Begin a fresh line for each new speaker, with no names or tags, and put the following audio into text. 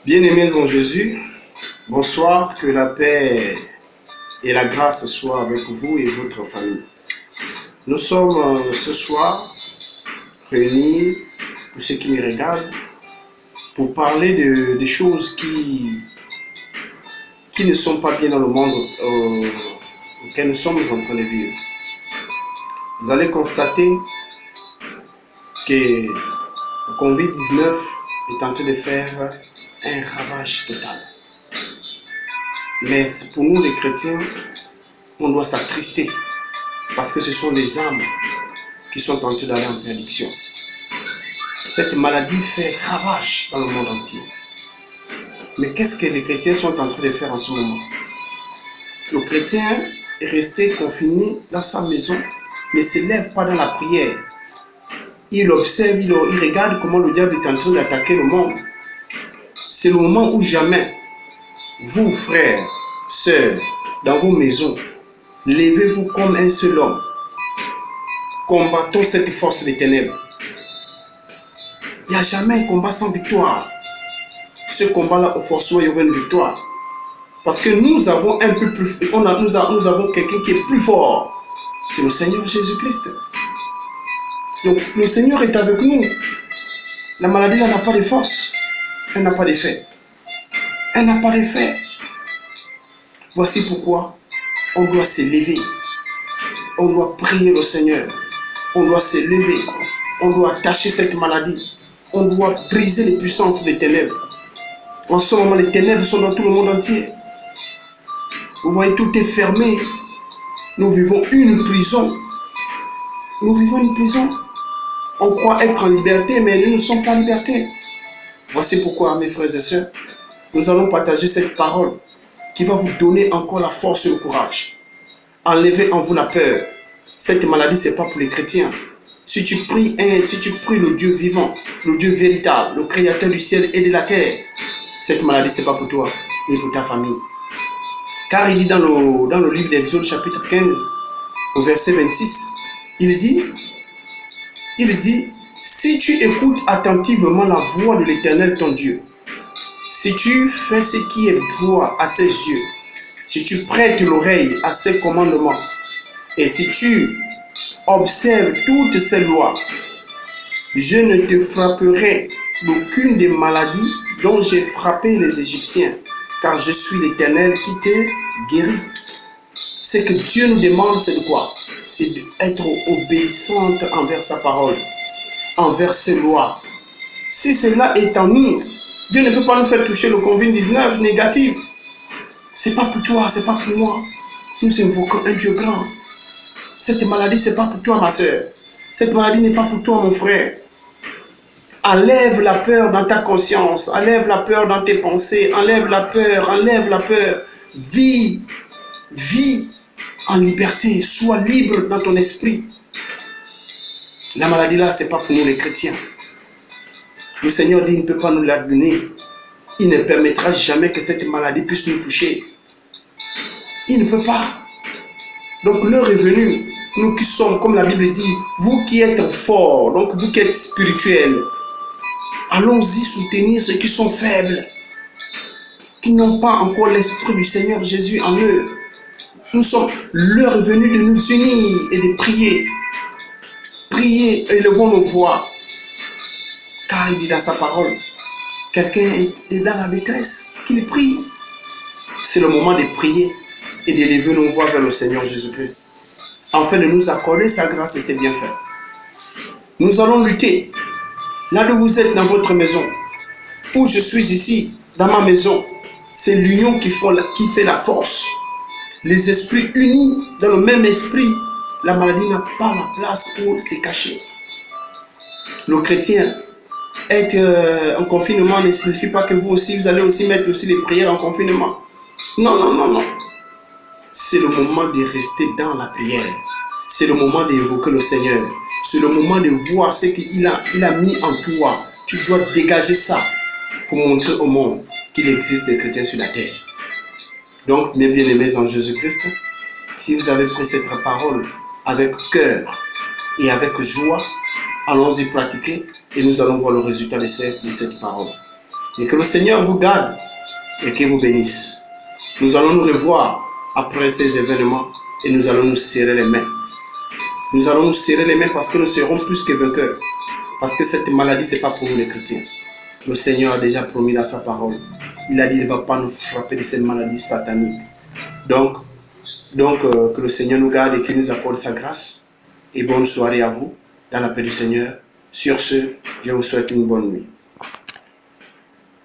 Bien-aimés en Jésus, bonsoir, que la paix et la grâce soient avec vous et votre famille. Nous sommes ce soir réunis, pour ceux qui me regardent, pour parler des choses qui ne sont pas bien dans le monde auquel nous sommes en train de vivre. Vous allez constater que le Covid-19 est en train de faire un ravage total. Mais pour nous les chrétiens, on doit s'attrister parce que ce sont des âmes qui sont en train d'aller en perdition. Cette maladie fait ravage dans le monde entier. Mais qu'est-ce que les chrétiens sont en train de faire en ce moment? Le chrétien est resté confiné dans sa maison, ne se lève pas dans la prière. Il observe, il regarde comment le diable est en train d'attaquer le monde. C'est le moment où jamais, vous frères, sœurs, dans vos maisons, levez-vous comme un seul homme. Combattons cette force des ténèbres. Il n'y a jamais un combat sans victoire. Ce combat-là, forcément, il y aura une victoire. Parce que nous avons un peu plus, nous avons quelqu'un qui est plus fort. C'est le Seigneur Jésus-Christ. Donc le Seigneur est avec nous. La maladie n'a pas de force. Elle n'a pas d'effet. Elle n'a pas d'effet. Voici pourquoi on doit se lever. On doit prier le Seigneur. On doit se lever. On doit attacher cette maladie. On doit briser les puissances des ténèbres. En ce moment, les ténèbres sont dans tout le monde entier. Vous voyez, tout est fermé. Nous vivons une prison. Nous vivons une prison. On croit être en liberté, mais nous ne sommes pas en liberté. Voici pourquoi, mes frères et sœurs, nous allons partager cette parole qui va vous donner encore la force et le courage. Enlevez en vous la peur. Cette maladie, ce n'est pas pour les chrétiens. Si tu pries le Dieu vivant, le Dieu véritable, le créateur du ciel et de la terre, cette maladie, ce n'est pas pour toi, mais pour ta famille. Car il dit dans le livre d'Exode, chapitre 15, au verset 26, il dit, si tu écoutes attentivement la voix de l'Éternel ton Dieu, si tu fais ce qui est droit à ses yeux, si tu prêtes l'oreille à ses commandements, et si tu observes toutes ses lois, je ne te frapperai d'aucune des maladies dont j'ai frappé les Égyptiens, car je suis l'Éternel qui te guérit. Ce que Dieu nous demande, c'est de quoi? C'est d'être obéissante envers sa parole, envers ses lois. Si cela est en nous, Dieu ne peut pas nous faire toucher le Covid-19 négatif. C'est pas pour toi, c'est pas pour moi. Nous invoquons un Dieu grand. Cette maladie, c'est pas pour toi, ma soeur. Cette maladie n'est pas pour toi, mon frère. Enlève la peur dans ta conscience, enlève la peur dans tes pensées, enlève la peur. Vis en liberté, sois libre dans ton esprit. La maladie là, c'est pas pour nous les chrétiens. Le Seigneur dit, il ne peut pas nous la donner. Il ne permettra jamais que cette maladie puisse nous toucher. Il ne peut pas. Donc l'heure est venue, nous qui sommes, comme la Bible dit, vous qui êtes forts, donc vous qui êtes spirituels, allons-y soutenir ceux qui sont faibles, qui n'ont pas encore l'esprit du Seigneur Jésus en eux. L'heure est venue de nous unir et de prier. Priez, élevons nos voix. Car il dit dans sa parole, quelqu'un est dans la détresse, qu'il prie. C'est le moment de prier et d'élever nos voix vers le Seigneur Jésus-Christ, afin de nous accorder sa grâce et ses bienfaits. Nous allons lutter. Là où vous êtes dans votre maison, où je suis ici, dans ma maison, c'est l'union qui fait la force. Les esprits unis dans le même esprit, la maladie n'a pas la place pour se cacher. Le chrétien, être en confinement ne signifie pas que vous aussi, vous allez aussi mettre aussi les prières en confinement. Non. C'est le moment de rester dans la prière. C'est le moment d'évoquer le Seigneur. C'est le moment de voir ce qu'il a mis en toi. Tu dois dégager ça pour montrer au monde qu'il existe des chrétiens sur la terre. Donc, mes bien-aimés en Jésus-Christ, si vous avez pris cette parole avec cœur et avec joie, allons-y pratiquer et nous allons voir le résultat de cette parole. Et que le Seigneur vous garde et qu'il vous bénisse. Nous allons nous revoir après ces événements et nous allons nous serrer les mains. Nous allons nous serrer les mains parce que nous serons plus que vainqueurs. Parce que cette maladie, ce n'est pas pour nous les chrétiens. Le Seigneur a déjà promis dans sa parole. Il a dit qu'il ne va pas nous frapper de cette maladie satanique. Donc, que le Seigneur nous garde et qu'il nous accorde sa grâce. Et bonne soirée à vous, dans la paix du Seigneur. Sur ce, je vous souhaite une bonne nuit.